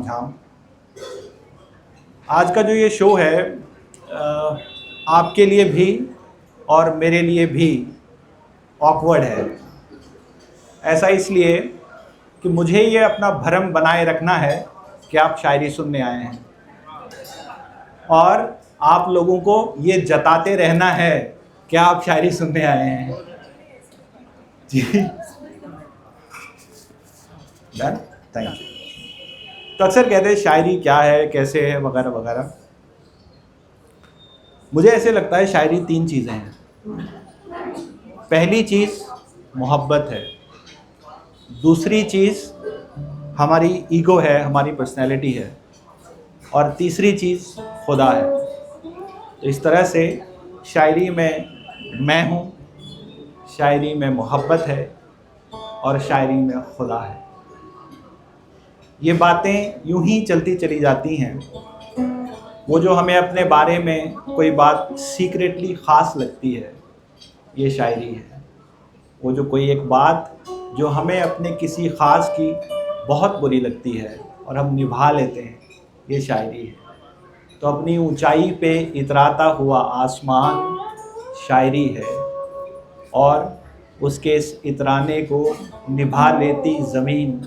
तामझाम। आज का जो ये शो है आपके लिए भी और मेरे लिए भी ऑकवर्ड है। ऐसा इसलिए कि मुझे ये अपना भरम बनाए रखना है कि आप शायरी सुनने आए हैं और आप लोगों को ये जताते रहना है कि आप शायरी सुनने आए हैं। जी डन, थैंक यू। तो अक्सर कहते हैं शायरी क्या है, कैसे है, वगैरह वगैरह। मुझे ऐसे लगता है शायरी 3 चीज़ें हैं। पहली चीज़ मोहब्बत है, दूसरी चीज़ हमारी ईगो है, हमारी पर्सनैलिटी है, और तीसरी चीज़ खुदा है। तो इस तरह से शायरी में मैं हूँ, शायरी में मोहब्बत है और शायरी में खुदा है। ये बातें यूं ही चलती चली जाती हैं। वो जो हमें अपने बारे में कोई बात सीक्रेटली ख़ास लगती है, ये शायरी है। वो जो कोई एक बात जो हमें अपने किसी ख़ास की बहुत बुरी लगती है और हम निभा लेते हैं, ये शायरी है। तो अपनी ऊंचाई पे इतराता हुआ आसमान शायरी है, और उसके इस इतराने को निभा लेती ज़मीन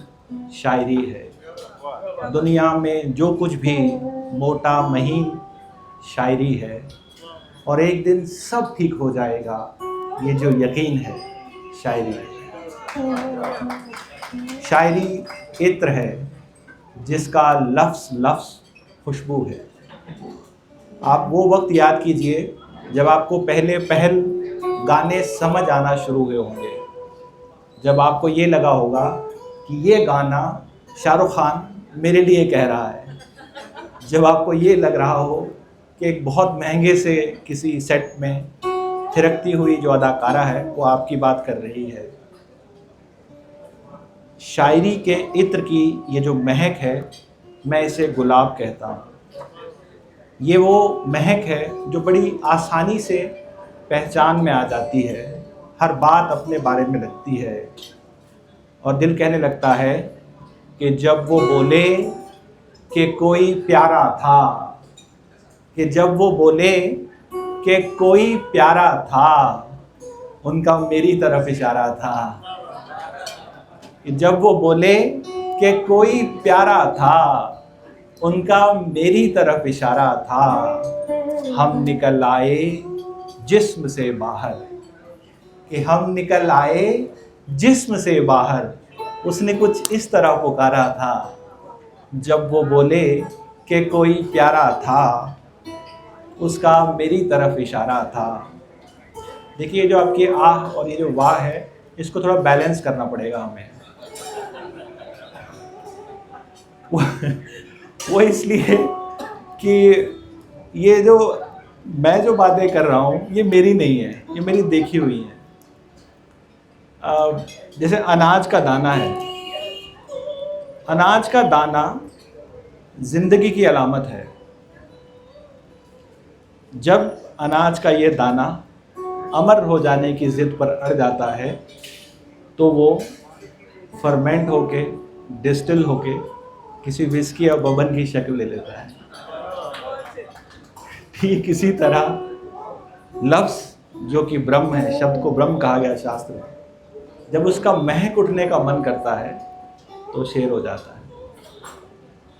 शायरी है। दुनिया में जो कुछ भी मोटा महीन शायरी है, और एक दिन सब ठीक हो जाएगा, ये जो यकीन है शायरी है। शायरी इत्र है जिसका लफ्ज़ लफ्ज़ खुशबू है। आप वो वक्त याद कीजिए जब आपको पहले पहल गाने समझ आना शुरू हुए होंगे, जब आपको ये लगा होगा कि ये गाना शाहरुख खान मेरे लिए कह रहा है, जब आपको ये लग रहा हो कि एक बहुत महंगे से किसी सेट में थिरकती हुई जो अदाकारा है वो आपकी बात कर रही है। शायरी के इत्र की ये जो महक है, मैं इसे गुलाब कहता हूँ। ये वो महक है जो बड़ी आसानी से पहचान में आ जाती है, हर बात अपने बारे में लगती है, और दिल कहने लगता है कि जब वो बोले कि कोई प्यारा था, कि जब वो बोले कि कोई प्यारा था, उनका मेरी तरफ इशारा था। जब वो बोले कि कोई प्यारा था, उनका मेरी तरफ इशारा था। हम निकल आए जिस्म से बाहर, कि हम निकल आए जिस्म से बाहर, उसने कुछ इस तरह पुकारा था। जब वो बोले कि कोई प्यारा था, उसका मेरी तरफ इशारा था। देखिए, जो आपकी आह और ये जो वाह है, इसको थोड़ा बैलेंस करना पड़ेगा हमें। वो इसलिए कि ये जो मैं जो बातें कर रहा हूँ ये मेरी नहीं है, ये मेरी देखी हुई है। जैसे अनाज का दाना है, अनाज का दाना जिंदगी की अलामत है। जब अनाज का ये दाना अमर हो जाने की ज़िद पर अड़ जाता है, तो वो फर्मेंट होके, डिस्टिल होके किसी विस्की या बबन की शक्ल ले लेता है। ठीक इसी तरह लफ्ज़ जो कि ब्रह्म है, शब्द को ब्रह्म कहा गया शास्त्र में, जब उसका महक उठने का मन करता है तो शेर हो जाता है।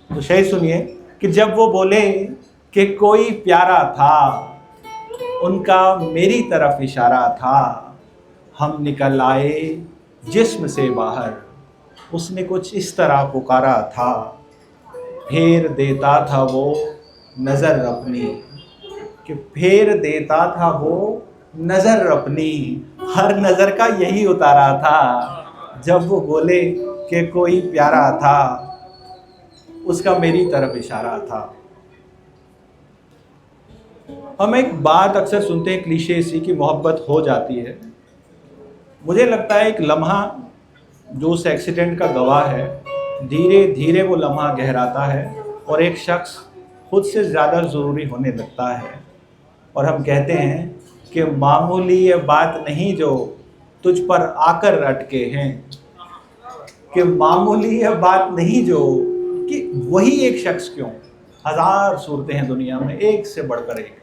तो शेर सुनिए कि जब वो बोले कि कोई प्यारा था, उनका मेरी तरफ इशारा था। हम निकल आए जिस्म से बाहर, उसने कुछ इस तरह पुकारा था। फेर देता था वो नज़र अपनी, कि फेर देता था वो नज़र अपनी, हर नज़र का यही उतारा था। जब वो बोले कि कोई प्यारा था, उसका मेरी तरफ इशारा था। हम एक बात अक्सर सुनते हैं क्लीशे सी कि मोहब्बत हो जाती है। मुझे लगता है एक लम्हा जो उस एक्सीडेंट का गवाह है, धीरे धीरे वो लम्हा गहराता है और एक शख्स खुद से ज़्यादा ज़रूरी होने लगता है। और हम कहते हैं कि मामूली ये बात नहीं जो तुझ पर आकर अटके हैं, कि मामूली ये बात नहीं जो कि वही एक शख्स क्यों, हजार सूरतें हैं दुनिया में एक से बढ़कर एक,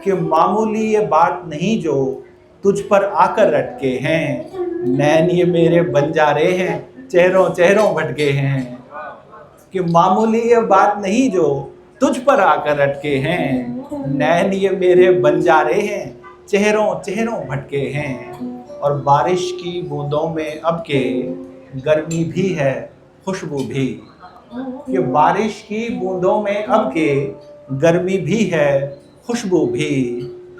कि मामूली ये बात नहीं जो तुझ पर आकर रटके हैं, नैन ये मेरे बंजारे हैं चेहरों चेहरों भटके हैं। कि मामूली ये बात नहीं जो तुझ पर आकर रटके हैं, नैन ये मेरे बंजारे हैं चेहरों चेहरों भटके हैं। और बारिश की बूंदों में अब के गर्मी भी है खुशबू भी, कि बारिश की बूंदों में अब के गर्मी भी है खुशबू भी,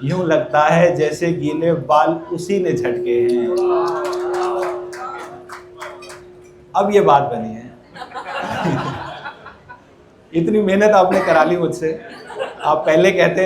यूं लगता है जैसे गीले बाल उसी ने झटके हैं। अब ये बात बनी है। इतनी मेहनत आपने करा ली मुझसे, आप पहले कहते